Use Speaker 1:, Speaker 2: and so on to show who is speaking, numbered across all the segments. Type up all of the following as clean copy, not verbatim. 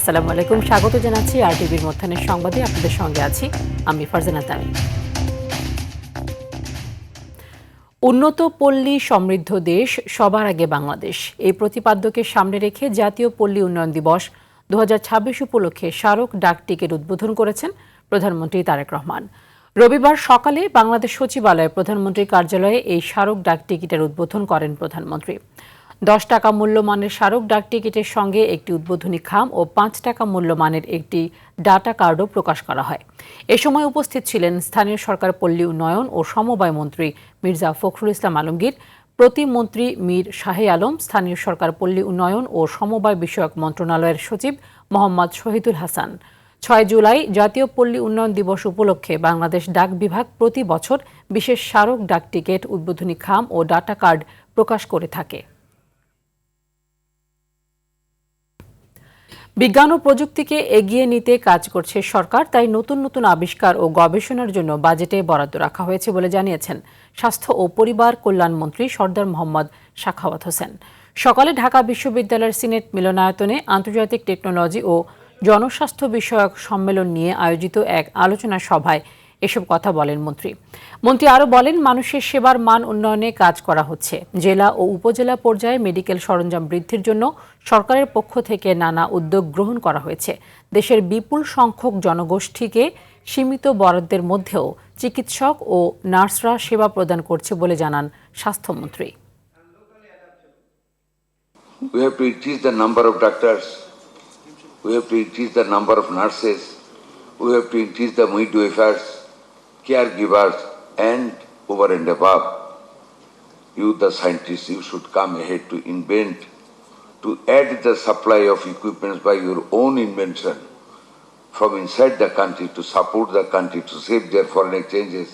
Speaker 1: আসসালামু আলাইকুম, স্বাগত জানাচ্ছি আরটিভির মধ্যাহ্নের সংবাদে। আপনাদের সঙ্গে আছি আমি ফারজানা তামিম। উন্নত পল্লী সমৃদ্ধ দেশ সবার আগে বাংলাদেশ, এই প্রতিপাদ্যকে সামনে রেখে জাতীয় পল্লী উন্নয়ন দিবস 2026 উপলক্ষে স্মারক ডাক টিকিট উদ্বোধন করেছেন প্রধানমন্ত্রী তারেক রহমান। রবিবার সকালে বাংলাদেশ সচিবালয়ে প্রধানমন্ত্রীর কার্যালয়ে এই স্মারক ডাক টিকিটের উদ্বোধন করেন প্রধানমন্ত্রী। 10 টাকা মূল্যমানের স্মারক ডাক টিকিটের সঙ্গে একটি উদ্বোধনী খাম ও 5 টাকা মূল্যমানের একটি ডাটা কার্ডও প্রকাশ করা হয়। এ সময় উপস্থিত ছিলেন স্থানীয় সরকার পল্লী উন্নয়ন ও সমবায় মন্ত্রী মির্জা ফখরুল ইসলাম আলমগীর, প্রতিমন্ত্রী মীর শাহে আলম, স্থানীয় সরকার পল্লী উন্নয়ন ও সমবায় বিষয়ক মন্ত্রণালয়ের সচিব মোহাম্মদ শহীদুল হাসান। 6 জুলাই জাতীয় পল্লী উন্নয়ন দিবস উপলক্ষে বাংলাদেশ ডাক বিভাগ প্রতি বছর বিশেষ স্মারক ডাক টিকিট, উদ্বোধনী খাম ও ডাটা কার্ড প্রকাশ করে থাকে। বিজ্ঞান ও প্রযুক্তিকে এগিয়ে নিতে কাজ করছে সরকার, তাই নতুন নতুন আবিষ্কার ও গবেষণার জন্য বাজেটে বরাদ্দ রাখা হয়েছে বলে জানিয়েছেন স্বাস্থ্য ও পরিবার কল্যাণ মন্ত্রী সরদার মোহাম্মদ সাখাওয়াত হোসেন। সকালে ঢাকা বিশ্ববিদ্যালয়ের সিনেট মিলনায়তনে আন্তর্জাতিক টেকনোলজি ও জনস্বাস্থ্য বিষয়ক সম্মেলন নিয়ে আয়োজিত এক আলোচনা সভায় এসব কথা বলেন মন্ত্রী আরও বলেন, মানুষের সেবার মান উন্নয়নে কাজ করা হচ্ছে। জেলা ও উপজেলা পর্যায়ে মেডিকেল সরঞ্জাম বৃদ্ধির জন্য সরকারের পক্ষ থেকে নানা উদ্যোগ গ্রহণ করা হয়েছে। দেশের বিপুল সংখ্যক জনগোষ্ঠীকে সীমিত বরাদ্দের মধ্যেও চিকিৎসক ও নার্সরা সেবা প্রদান করছে বলে জানান স্বাস্থ্যমন্ত্রী।
Speaker 2: We have to increase the number of doctors, we have to increase the number of nurses, we have to increase the midwifery, caregivers, and over and above, you the scientists, you should come ahead to invent, to add the supply of equipment by your own invention from inside the country to support the country to save their foreign exchanges.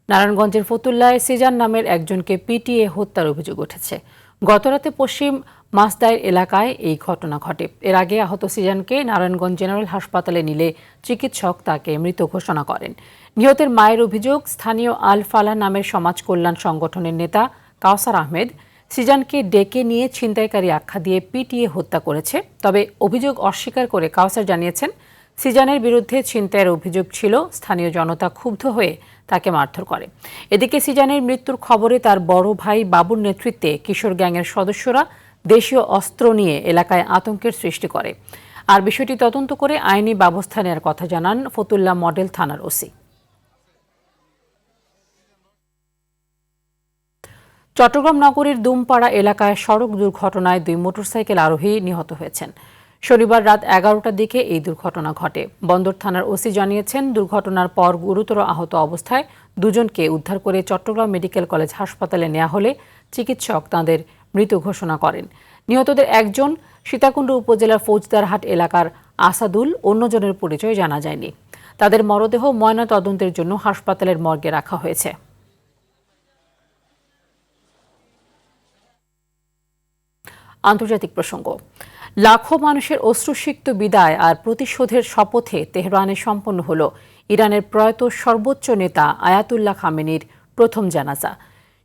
Speaker 1: নারায়ণগঞ্জের ফতুল্লায় সিজান নামের একজনকে পিটিয়ে হত্যার অভিযোগ উঠেছে। গতরাতে পশ্চিম মাসদাইর এলাকায় এই ঘটনা ঘটে। এর আগে আহত সিজানকে নারায়ণগঞ্জ জেনারেল হাসপাতালে নিলে চিকিৎসক তাকে মৃত ঘোষণা করেন। নিহতের মায়ের অভিযোগ, স্থানীয় আল ফালাহ নামের সমাজ কল্যাণ সংগঠনের নেতা কাওসার আহমেদ সিজানকে ডেকে নিয়ে ছিনতাইকারী আখ্যা দিয়ে পিটিয়ে হত্যা করেছে। তবে অভিযোগ অস্বীকার করে কাওসার জানিয়েছেন, সিজানের বিরুদ্ধে ছিনতাইয়ের অভিযোগ ছিল, স্থানীয় জনতা ক্ষুব্ধ হয়ে তাকে মারধর করে। এদিকে সিজানের মৃত্যুর খবরে তার বড় ভাই বাবুর নেতৃত্বে কিশোর গ্যাংয়ের সদস্যরা দেশীয় অস্ত্র নিয়ে এলাকায় আতঙ্কের সৃষ্টি করে। আর বিষয়টি তদন্ত করে আইনি ব্যবস্থা নেওয়ার কথা জানান ফতুল্লা মডেল থানার ওসি। চট্টগ্রাম নগরীর দুমপাড়া এলাকায় সড়ক দুর্ঘটনায় 2 মোটরসাইকেল আরোহী নিহত হয়েছেন। শনিবার রাত 11টার দিকে এই দুর্ঘটনা ঘটে। বন্দর থানার ওসি জানিয়েছেন, দুর্ঘটনার পর গুরুতর আহত অবস্থায় দুজনকে উদ্ধার করে চট্টগ্রাম মেডিকেল কলেজ হাসপাতালে নেওয়া হলে চিকিৎসক তাঁদের মৃত ঘোষণা করেন। নিহতদের একজন সীতাকুণ্ড উপজেলার ফৌজদারহাট এলাকার আসাদুল, অন্যজনের পরিচয় জানা যায়নি। তাদের মরদেহ ময়না তদন্তের জন্য হাসপাতালের মর্গে রাখা হয়েছে। আন্তর্জাতিক প্রসঙ্গ, লাখো মানুষের অশ্রুসিক্ত বিদায় আর প্রতিশোধের শপথে তেহরানে সম্পন্ন হল ইরানের প্রয়াত সর্বোচ্চ নেতা আয়াতুল্লাহ খামেনির প্রথম জানাজা।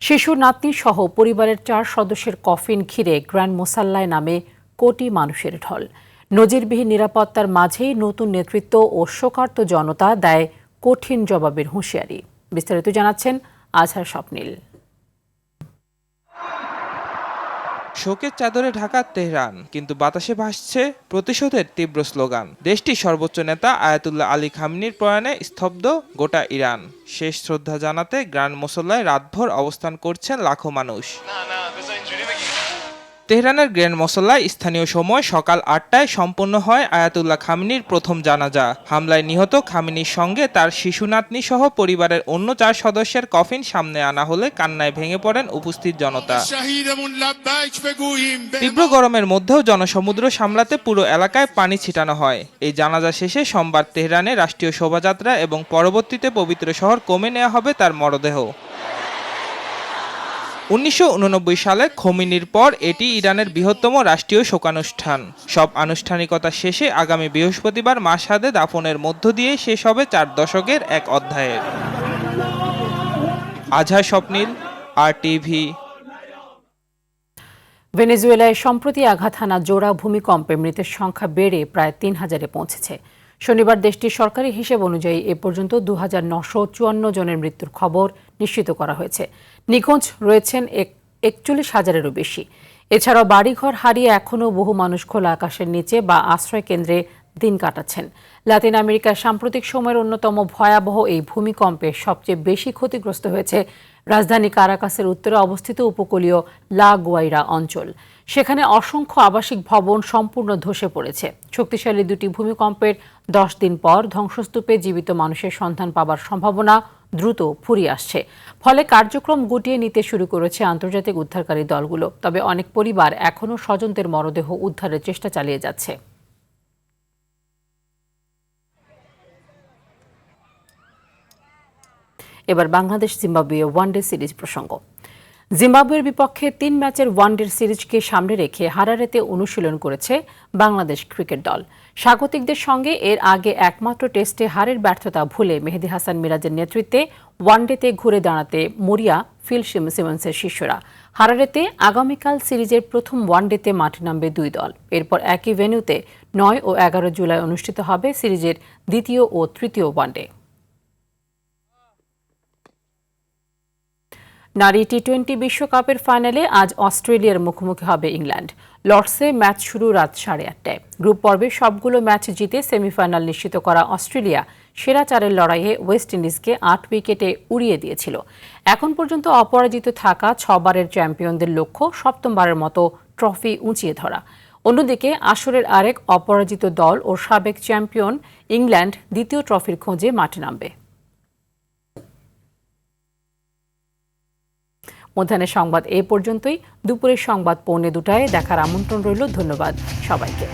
Speaker 1: শিশু নাতনি সহ পরিবারের 4 সদস্যের কফিন ঘিরে গ্র্যান্ড মোসাল্লায় নামে কোটি মানুষের ঢল। নজিরবিহীন নিরাপত্তার মাঝেই নতুন নেতৃত্ব ও শোকার্ত জনতা দেয় কঠিন জবাবের হুঁশিয়ারি। বিস্তারিত জানাচ্ছেন আজহার স্বপ্নীল।
Speaker 3: শোকের চাদরে ঢাকা তেহরান, কিন্তু বাতাসে ভাসছে প্রতিশোধের তীব্র স্লোগান। দেশটির সর্বোচ্চ নেতা আয়াতুল্লাহ আলী খামেনির প্রয়াণে স্তব্ধ গোটা ইরান। শেষ শ্রদ্ধা জানাতে গ্র্যান্ড মোসল্লায় রাতভর অবস্থান করছেন লাখো মানুষ। তেহরানের গ্র্যান্ড মোসল্লায় স্থানীয় সময় সকাল 8টায় সম্পন্ন হয় আয়াতুল্লাহ খামেনির প্রথম জানাজা। হামলায় নিহত খামেনির সঙ্গে তার শিশু নাতনি সহ পরিবারের অন্য 4 সদস্যের কফিন সামনে আনা হলে কান্নায় ভেঙে পড়েন উপস্থিত জনতা। তীব্র গরমের মধ্যেও জনসমুদ্র সামলাতে পুরো এলাকায় পানি ছিটানো হয়। এই জানাজা শেষে সোমবার তেহরানে রাষ্ট্রীয় শোভাযাত্রা এবং পরবর্তীতে পবিত্র শহর কমে নেওয়া হবে তার মরদেহ। 1989 সালে খোমেনির পর এটি ইরানের বৃহত্তম রাষ্ট্রীয় শোকানুষ্ঠান। সব আনুষ্ঠানিকতা শেষে আগামী বৃহস্পতিবার মাশহাদে দাফনের মধ্য দিয়ে শেষ হবে 4 দশকের এক অধ্যায়ের। আজহার স্বপ্নীল, RTV।
Speaker 1: ভেনেজুয়েলায় সম্প্রতি আঘাত হানা জোড়া ভূমিকম্পে মৃতের সংখ্যা বেড়ে প্রায় ৩,০০০-এ পৌঁছেছে। শনিবার দেশটির সরকারি হিসেব অনুযায়ী এ পর্যন্ত ২,৯৫৪ জনের মৃত্যুর খবর নিশ্চিত করা হয়েছে। নিখোঁজ রয়েছেন ৪১,০০০-এরও বেশি। এছাড়াও বাড়িঘর হারিয়ে এখনও বহু মানুষ খোলা আকাশের নিচে বা আশ্রয় কেন্দ্রে দিন কাটাচ্ছেন। লাতিন আমেরিকার সাম্প্রতিক সময়ের অন্যতম ভয়াবহ এই ভূমিকম্পে সবচেয়ে বেশি ক্ষতিগ্রস্ত হয়েছে রাজধানী কারাকাসের উত্তরে অবস্থিত উপকূলীয় লা গুয়াইরা অঞ্চল। সেখানে অসংখ্য আবাসিক ভবন সম্পূর্ণ ধসে পড়েছে। শক্তিশালী দুটি ভূমিকম্পের ১০ দিন পর ধ্বংসস্তূপে জীবিত মানুষের সন্ধান পাবার সম্ভাবনা দ্রুত ফুরিয়ে আসছে। ফলে কার্যক্রম গুটিয়ে নিতে শুরু করেছে আন্তর্জাতিক উদ্ধারকারী দলগুলো। তবে অনেক পরিবার এখনও স্বজনদের মরদেহ উদ্ধারের চেষ্টা চালিয়ে যাচ্ছে। এবার বাংলাদেশ জিম্বাবুয়ে ওয়ানডে সিরিজ প্রসঙ্গ। জিম্বাবুয়ের বিপক্ষে ৩ ম্যাচের ওয়ানডে সিরিজকে সামনে রেখে হারারেতে অনুশীলন করেছে বাংলাদেশ ক্রিকেট দল। স্বাগতিকদের সঙ্গে এর আগে একমাত্র টেস্টে হারের ব্যর্থতা ভুলে মেহেদী হাসান মিরাজের নেতৃত্বে ওয়ানডেতে ঘুরে দাঁড়াতে মরিয়া ফিল সিমন্সের শিষ্যরা। হারারেতে আগামীকাল সিরিজের প্রথম ওয়ানডেতে মাঠে নামবে দুই দল। এরপর একই ভেন্যুতে ৯ ও ১১ জুলাই অনুষ্ঠিত হবে সিরিজের দ্বিতীয় ও তৃতীয় ওয়ানডে। নারী টি-20 বিশ্বকাপের ফাইনালে আজ অস্ট্রেলিয়ার মুখোমুখি হবে ইংল্যান্ড। লর্ডসে ম্যাচ শুরু রাত 8:30টায়। গ্রুপ পর্বে সবগুলো ম্যাচ জিতে সেমিফাইনাল নিশ্চিত করা অস্ট্রেলিয়া সেরা 4-এর লড়াইয়ে ওয়েস্ট ইন্ডিজকে 8 উইকেটে উড়িয়ে দিয়েছিল। এখন পর্যন্ত অপরাজিত থাকা 6বারের চ্যাম্পিয়নদের লক্ষ্য সপ্তমবারের মতো ট্রফি উঁচিয়ে ধরা। অন্যদিকে আসরের আরেক অপরাজিত দল ও সাবেক চ্যাম্পিয়ন ইংল্যান্ড দ্বিতীয় ট্রফির খোঁজে মাঠে নামবে। মধ্যাহ্নের সংবাদ এ পর্যন্তই। দুপুরের সংবাদ 1:45টায় দেখার আমন্ত্রণ রইল। ধন্যবাদ সবাইকে।